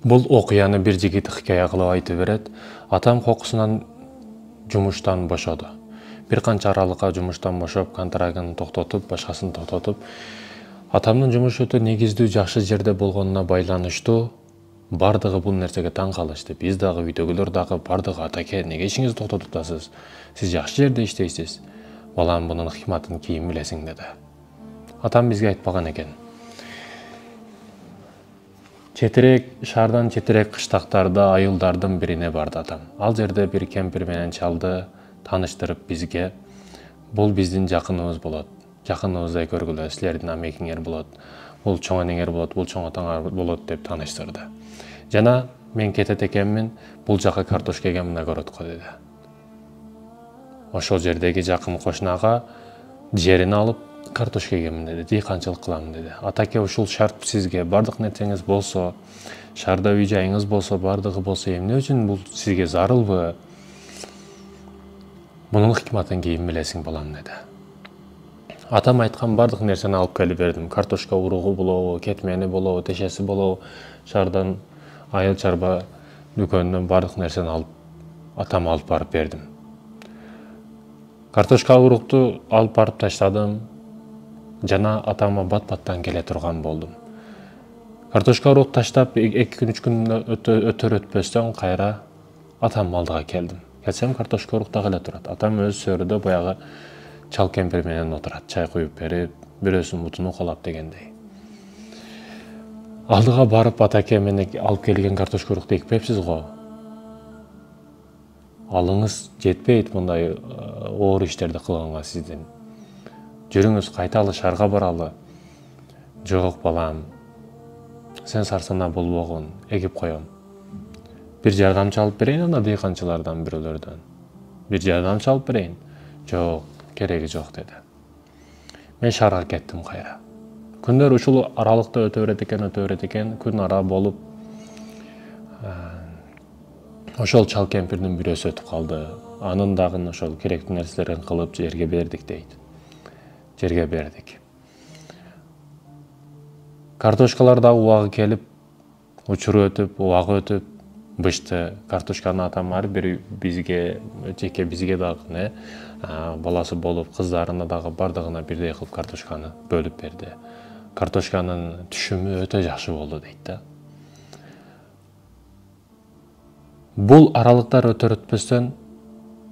Бул окуяны бир жигит хикая кылып айтып берет. Атам кокусунан жумуштан бошоду. Бир канча аралыкка жумуштан бошоп, контрагын токтотуп, башкасын токтотуп, атамдын жумуш өтө негиздүү жакшы жерде болгонуна байланыштуу бардыгы бул нерсеге таң калышты. Биз дагы үйдөгүлөр дагы бардыгы атаке, неге ишиңизди токтотуп атасыз? Сиз жакшы жерде иштейсиз. Балам, бунун хикматын кийин билесиң деди. Атам бизге айтпаган экен. Шаардан четирээк кыштактарда айылдардын бирине барды атам. Ал жерде бир кемпир менен чалды тааныштырып бизге, бул биздин жакыныбыз болот. Жакыныбыздай көргүлө, силердин амекиңер болот. Бул чоң энеңер болот, бул чоң атаңар болот деп тааныштырды. Жана мен кетет экенмин, бул жака картошка эгемин көрөт го деди. Ошол жердеги жакын кошунага жерин алып картошка эгемин деди, дыйканчылык кыламын деди. Атаке, ушул шарт сизге, бардык нерсеңиз болсо, шаарда үй жайыңыз болсо, бардыгы болсо, эмне үчүн бул сизге зарылбы? Мунун хикматын кийин билесиң балам деди. Атам айткан бардык нерсени алып келип бердим. Картошка уругу болобу, кетмени болобу, тешеси болобу, шаардан айыл чарба дүкөнүнөн бардык нерсени алып, атам алып барып бердим. Картошка урукту алып барып таштадым. Жана атама бат-баттан келе турган болдум. Картошка урук таштап 2 күн 3 күн өтпөстөн кайра атам алдыга келдим. Келсем картошка урук дагы эле турат. Атам өз сөрүдө баягы чал кемпир менен отурат, чай куюп берип, бирөөсүнүн мутун укалап дегендей. Алдыга барып, атаке, мен алып келген картошка урукты экпепсиз го. Алыңыз жетпейт мындай оор иштерди кылганга сиздин. Жүрүңүз, кайталы, шаарга баралы. Жок балам, сен сарсана болбогун, эгип коем. Бир жардамчы алып берейин ана дыйканчылардан бирөөлөрдөн. Бир жардамчы алып берейин. Жок, кереги жок деди. Мен шаарга кеттим кайра. Күндөр ушул аралыкта өтө берет экен, күн ара болуп, ошол чал кемпирдин бирөөсү өтүп калды. Анын дагы ошол керектүү нерселерин кылып жерге бердик дейт. Жерге бердик. Картошкалар дагы убагы келип, учуру өтүп, убагы өтүп, бышты картошканы атам ар бир бизге, жеке бизге дагы баласы болуп, кыздарына дагы бардыгына бирдей кылып картошканы бөлүп берди. Картошканын түшүмү өтө жакшы болду дейт да. Бул аралыктар өтөстөн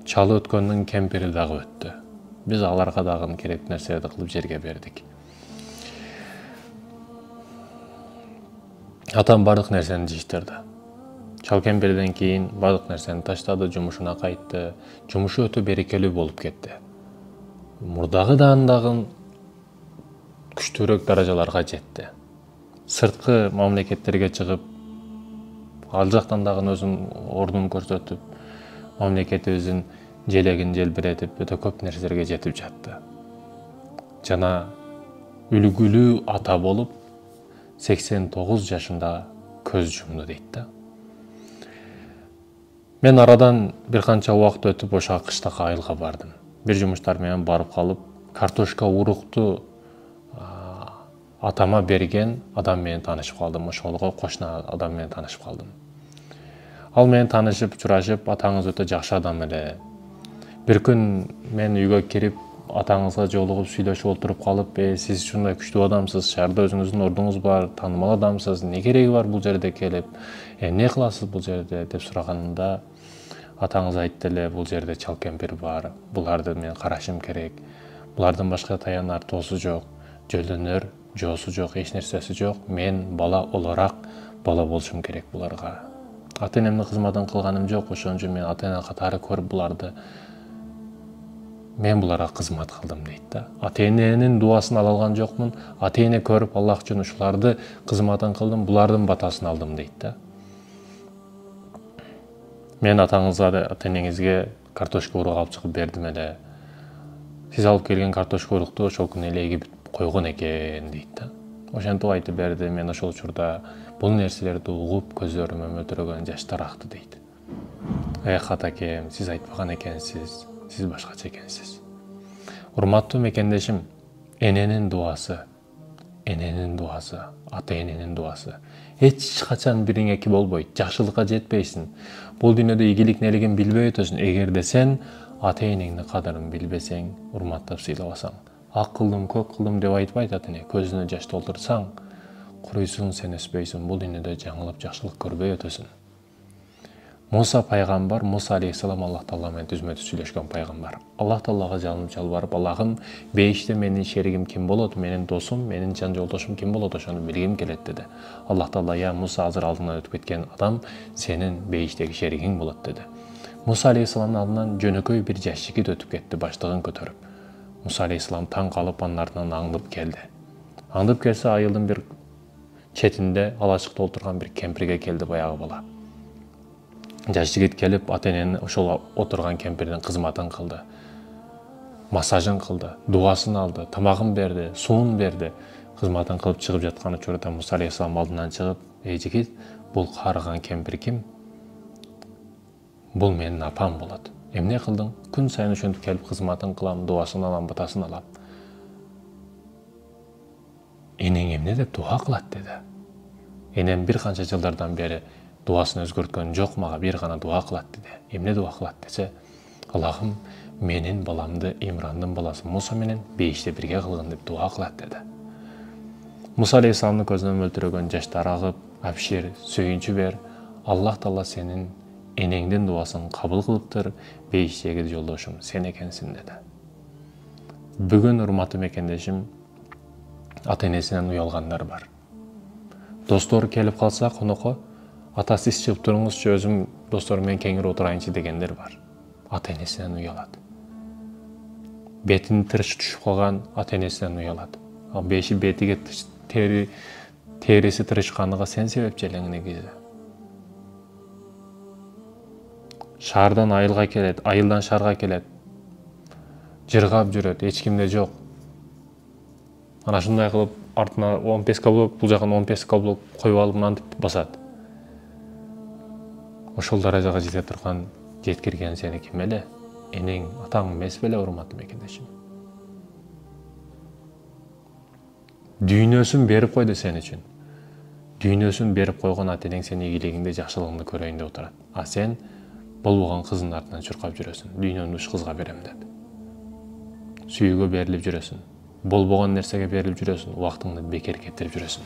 чалы өткөндүн кемпири дагы өттү. Биз аларга дагы керектүү нерселерди кылып жерге бердик. Атам бардык нерсени жыйыштырды. Чал кемпирден кийин бардык нерсени таштады, жумушуна кайтты. Жумушу өтө берекелүү болуп кетти. Мурдагыдан күчтүүрөөк даражаларга жетти. Сырткы мамлекеттерге чыгып, ал жактан дагы өзүнүн ордун көрсөтүп, мамлекетибиздин желегин желбиретип, өтө көп нерселерге жетип жатты. Жана үлгүлүү ата болуп, 89 жашында көз жумду дейт да. Мен арадан бир канча убакыт өтүп, ошо кыштакы айылга бардым. Бир жумуштар менен барып калып, картошка урукту атама берген адам менен таанышып калдым. Ошолго кошуна адам менен таанышып калдым. Ал менен таанышып, учурашып, атаңыз өтө жакшы адам эле. Бир күн мен үйгө кирип, атаңызга жолугуп, сүйлөшүп отуруп калып, сиз ушундай күчтүү адамсыз, шаарда өзүңүздүн ордуңуз бар, таанымал адамсыз, эмне кереги бар бул жерде келип, эмне кыласыз бул жерде деп сураганымда, атаңыз айтты эле, бул жерде чал кемпир бар, буларды мен карашым керек, булардын башка таянар тоосу жок, жөлдөнөр жоосу жок, эч нерсеси жок, мен бала олорак бала болушум керек буларга. Ата-энемдин кызматын кылганым жок, ошон үчүн мен ата-эне катары көрүп буларды, мен буларга кызмат кылдым дейт да. Ата-эненин дубасын ала алган жокмун, ата-эне көрүп Аллах үчүн ушуларды кызматын кылдым, булардын батасын алдым дейт да. Мен атаңызга, ата-энеңизге картошка урук алып чыгып бердим эле. Сиз алып келген картошка урукту ошол күнү эле эгип койгон экен дейт да. Ошентип айтып берди. Мен ошол учурда бул нерселерди угуп, көзлөрүмө мөлтүрөгөн жаштар акты дейт. Эх атакем, сиз айтпаган экенсиз, сиз башкача экенсиз. Урматтуу мекендешим, эненин дубасы эненин дуасы, ата эненин дуасы. Эч качан бириңеки болбойт, жакшылыкка жетпейсиң. Бул дүйнөдө ийгилик нелигин билбей өтөсүң. Эгерде сен ата энеңдин кадырын билбесең, урматтап сыйлабасаң, ак кылдым, көк кылдым деп айтпайт ата эне. Көзүнө жаш толтурсаң, куруйсуң, сен өспөйсүң. Бул дүйнөдө жаңылып жакшылык көрбөй өтөсүң. Муса пайгамбар, Муса алейхиссалам Аллах Таала менен түзмө-түз сүйлөшкөн пайгамбар. Аллах Таалага жалынып жалбарып, Аллахым, бейиште менин шеригим ким болот, менин досум, менин жан жолдошум ким болот, ошону билгим келет деди. Аллах Таала, я Муса, азыр алдыңан өтүп кеткен адам сенин бейиштеги шеригиң болот деди. Муса алейхиссаламдын алдынан жөнөкөй бир жаш жигит өтүп кетти, баштыгын көтөрүп. Муса алейхиссалам таң калып, анын артынан аңдып келди. Аңдып келсе, айылдын бир четинде алачыкта отурган бир кемпирге келди баягы бала. Жаш жигит келип, ата эненин ошол отурган кемпирдин кызматын кылды. Массажын кылды, дуасын алды, тамагын берди, суун берди. Кызматын кылып чыгып жаткан учурда Муса алейхиссалам алдынан чыгып, "Эй жигит, бул каарыган кемпир ким? Бул менин апам болот. Эмне кылдың? Күн сайын ошентип келип кызматын кылам, дуасын алам, батасын алам. Энең эмне деп дуа кылат?" деди. Энем бир канча жылдардан бери дуасын өзгөрткөн жок, мага бир гана дуа кылат деди. Эмне дуа кылат десе, Аллахым, менин баламды Имрандын баласы Муса менен бейиште бирге кылгын деп дуа кылат деди. Муса алейхиссаламдын көзүнөн мөлтүрөгөн жаштар агып, абшир, сүйүнчү бер, Аллах Таала сенин энеңдин дуасын кабыл кылыптыр, бейиштеги жолдошум сен экенсиң деди. Бүгүн урматтуу мекендешим, ата энесинен уялгандар бар. Достор келип калса конокко, ата сиз чыгып туруңузчу, өзүм досторум менен кеңири отурайынчы дегендер бар. Ата энесинен уялат. Бетин тырыш түшүп калган ата энесинен уялат. Ал бетиге териси тырышканга сен себепчи элең негизи. Шаардан айылга келет, айылдан шаарга келет. Жыргап жүрөт, эч кимде жок. Ана шундай кылып артына 15 каблок, бул жакын 15 каблок коюп алып мынтип басат. Ошол даражага жете турган жеткирген сени ким эле? Энең, атаң эмес беле, урматтуу мекендешим? Дүйнөсүн берип койду сен үчүн. Дүйнөсүн берип койгон ата энең сени ийгилигиңди, жакшылыгыңды көрөйүн деп отурат. А сен болбогон кыздын артынан чуркап жүрөсүң, дүйнөнү уч кызга берем деп. Сүйүүгө берилип жүрөсүң, болбогон нерсеге берилип жүрөсүң, убактыңды бекер кетирип жүрөсүң.